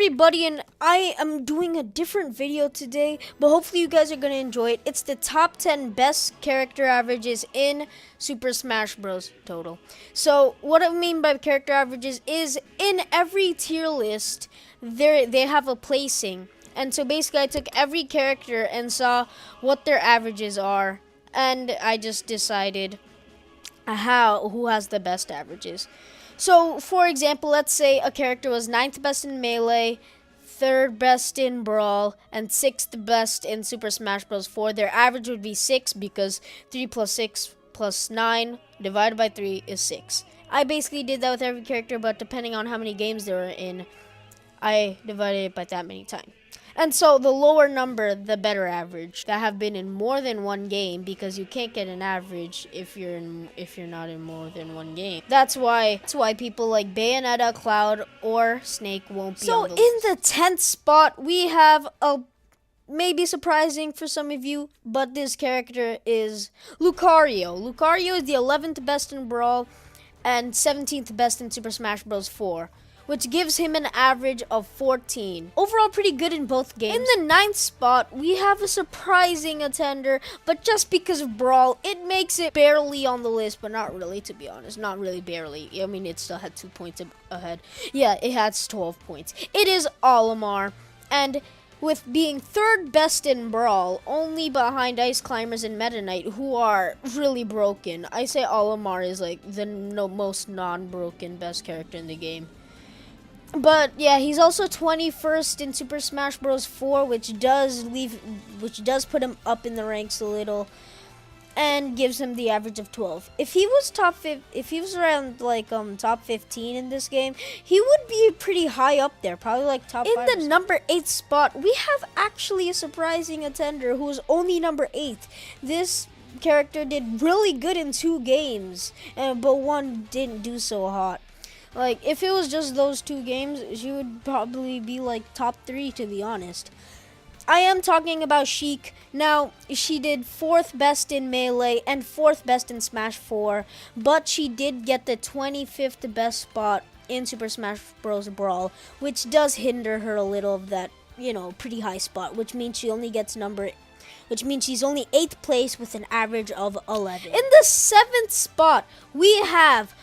everybody, and I am doing a different video today, but hopefully you guys are going to enjoy it. It's the top 10 best character averages in Super Smash Bros. Total. So what I mean by character averages is in every tier list, they have a placing. And so basically I took every character and saw what their averages are, and I just decided who has the best averages. So, for example, let's say a character was 9th best in Melee, 3rd best in Brawl, and 6th best in Super Smash Bros. 4. Their average would be 6 because 3 plus 6 plus 9 divided by 3 is 6. I basically did that with every character, but depending on how many games they were in, I divided it by that many times. And so the lower number, the better average. That have been in more than one game, because you can't get an average if you're not in more than one game. That's why people like Bayonetta, Cloud, or Snake won't be on the list. So in the 10th spot, we have a maybe surprising for some of you, but this character is Lucario. Lucario is the 11th best in Brawl and 17th best in Super Smash Bros. 4. Which gives him an average of 14. Overall, pretty good in both games. In the 9th spot, we have a surprising attender, but just because of Brawl, it makes it barely on the list, but not really, to be honest. Not really barely. I mean, it still had 2 points ahead. Yeah, it has 12 points. It is Olimar, and with being 3rd best in Brawl, only behind Ice Climbers and Meta Knight, who are really broken. I say Olimar is like the most non-broken best character in the game. But yeah, he's also 21st in Super Smash Bros. 4, which does put him up in the ranks a little, and gives him the average of 12. If he was around like top 15 in this game, he would be pretty high up there, probably like top 5. In the number 8 spot, we have actually a surprising attender who is only number 8. This character did really good in 2 games, but one didn't do so hot. Like, if it was just those 2 games, she would probably be, like, top 3, to be honest. I am talking about Sheik. Now, she did 4th best in Melee and 4th best in Smash 4, but she did get the 25th best spot in Super Smash Bros. Brawl, which does hinder her a little of that, pretty high spot, which means she's only 8th place with an average of 11. In the 7th spot, we have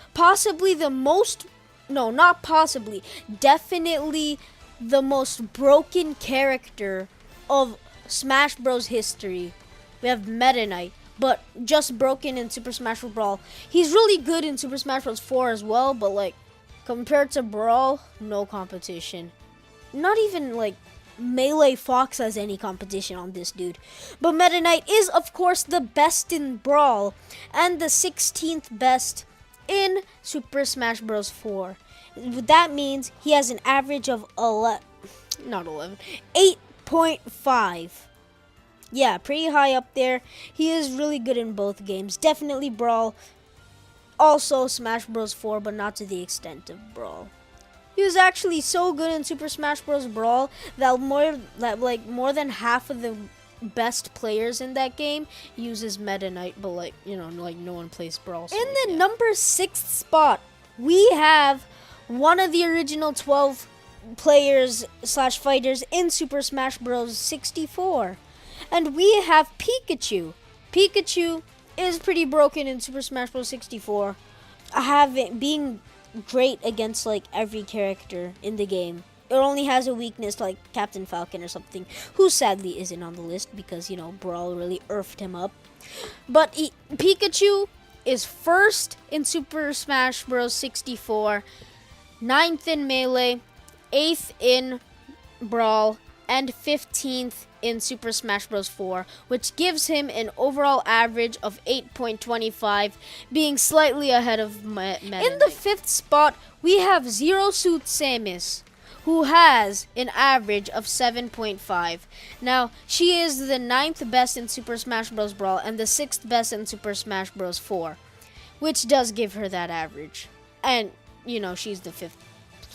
definitely the most broken character of Smash Bros. History. We have Meta Knight, but just broken in Super Smash Bros. Brawl. He's really good in Super Smash Bros. 4 as well, but like compared to Brawl, no competition. Not even like Melee Fox has any competition on this dude. But Meta Knight is, of course, the best in Brawl and the 16th best in Super Smash Bros. 4. That means he has an average of 8.5. Yeah, pretty high up there. He is really good in both games. Definitely Brawl. Also Smash Bros. 4, but not to the extent of Brawl. He was actually so good in Super Smash Bros. Brawl that more than half of the best players in that game uses Meta Knight, but no one plays Brawl. So in the number 6th spot, we have one of the original 12 players / fighters in Super Smash Bros. 64. And we have Pikachu. Pikachu is pretty broken in Super Smash Bros. 64. Being great against like every character in the game. It only has a weakness like Captain Falcon or something, who sadly isn't on the list because, Brawl really earthed him up. But Pikachu is 1st in Super Smash Bros. 64, 9th in Melee, 8th in Brawl, and 15th in Super Smash Bros. 4, which gives him an overall average of 8.25, being slightly ahead of Meta Knight. In the 5th spot, we have Zero Suit Samus, who has an average of 7.5. Now, she is the 9th best in Super Smash Bros. Brawl and the 6th best in Super Smash Bros. 4, which does give her that average. And, she's the 5th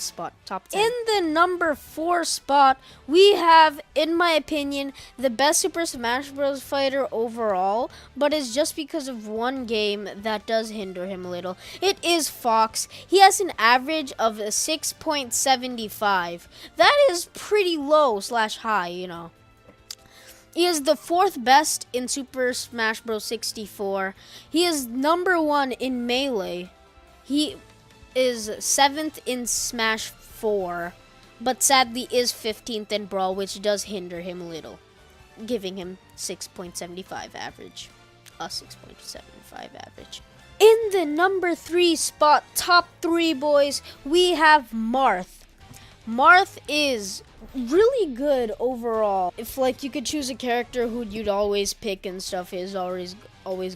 spot, top 10. In the number 4 spot, we have, in my opinion, the best Super Smash Bros fighter overall, but it's just because of one game that does hinder him a little. It is Fox. He has an average of 6.75. That is pretty low / high, you know. He is the 4th best in Super Smash Bros 64. He is number 1 in Melee. He is 7th in Smash 4, but sadly is 15th in Brawl, which does hinder him a little, giving him 6.75 average. A 6.75 average. In the number 3 spot, top 3 boys, we have Marth. Marth is really good overall. If like you could choose a character who you'd always pick and stuff, is always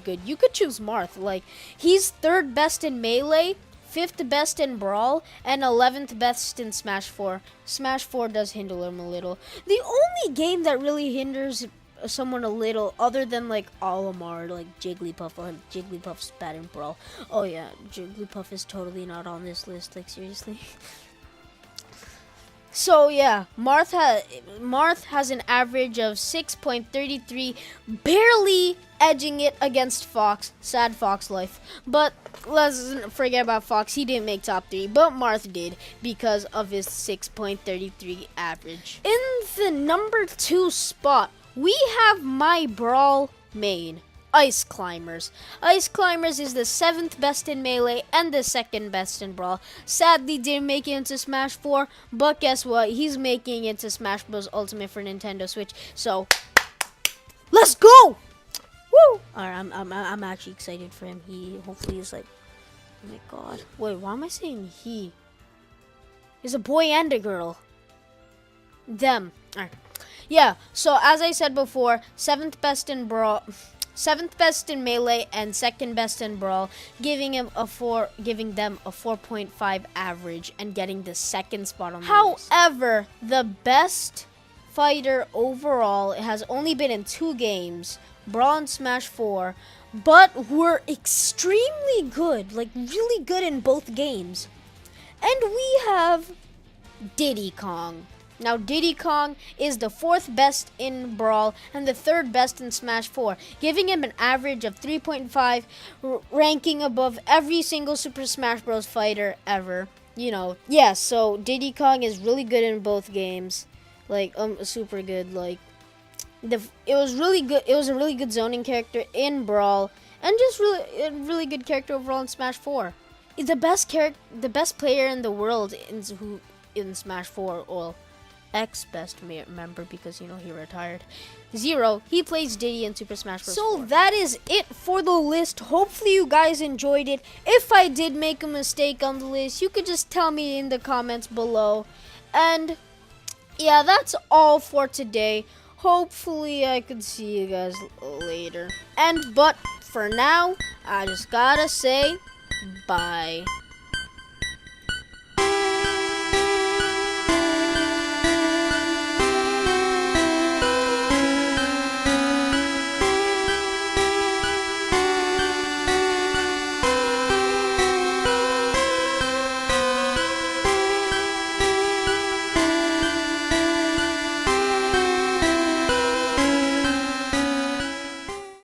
good, you could choose Marth. Like, he's 3rd best in Melee, 5th best in Brawl, and 11th best in Smash 4. Smash 4 does hinder him a little. The only game that really hinders someone a little, other than like Olimar, like Jigglypuff. Jigglypuff's bad in Brawl. Oh yeah, Jigglypuff is totally not on this list, like seriously. So yeah, Marth has an average of 6.33, barely edging it against Fox. Sad Fox life. But let's forget about Fox. He didn't make top 3, but Marth did because of his 6.33 average. In the number 2 spot, we have my Brawl main, Ice Climbers. Ice Climbers is the 7th best in Melee and the 2nd best in Brawl. Sadly didn't make it into Smash 4, but guess what? He's making it to Smash Bros Ultimate for Nintendo Switch. So, let's go! Woo! Alright, I'm actually excited for him. He hopefully is like, oh my god. Wait, why am I saying he? He's a boy and a girl. Them. Alright. Yeah, so as I said before, 7th best in Brawl, 7th best in Melee, and 2nd best in Brawl, giving them a 4.5 average and getting the 2nd spot on the list. However, the best fighter overall has only been in 2 games, Brawl and Smash 4, but were extremely good, like really good in both games. And we have Diddy Kong. Now, Diddy Kong is the 4th best in Brawl and the 3rd best in Smash 4, giving him an average of 3.5, ranking above every single Super Smash Bros fighter ever. You know, yeah, so Diddy Kong is really good in both games. Like, super good. Like, it was really good. It was a really good zoning character in Brawl, and just a really good character overall in Smash 4. The best player in the world in Smash 4, well, ex-best member, because you know he retired. Zero, he plays Diddy in Super Smash Bros. So that is it for the list. Hopefully you guys enjoyed it. If I did make a mistake on the list, you could just tell me in the comments below. And yeah, that's all for today. Hopefully I could see you guys later. But for now, I just gotta say bye.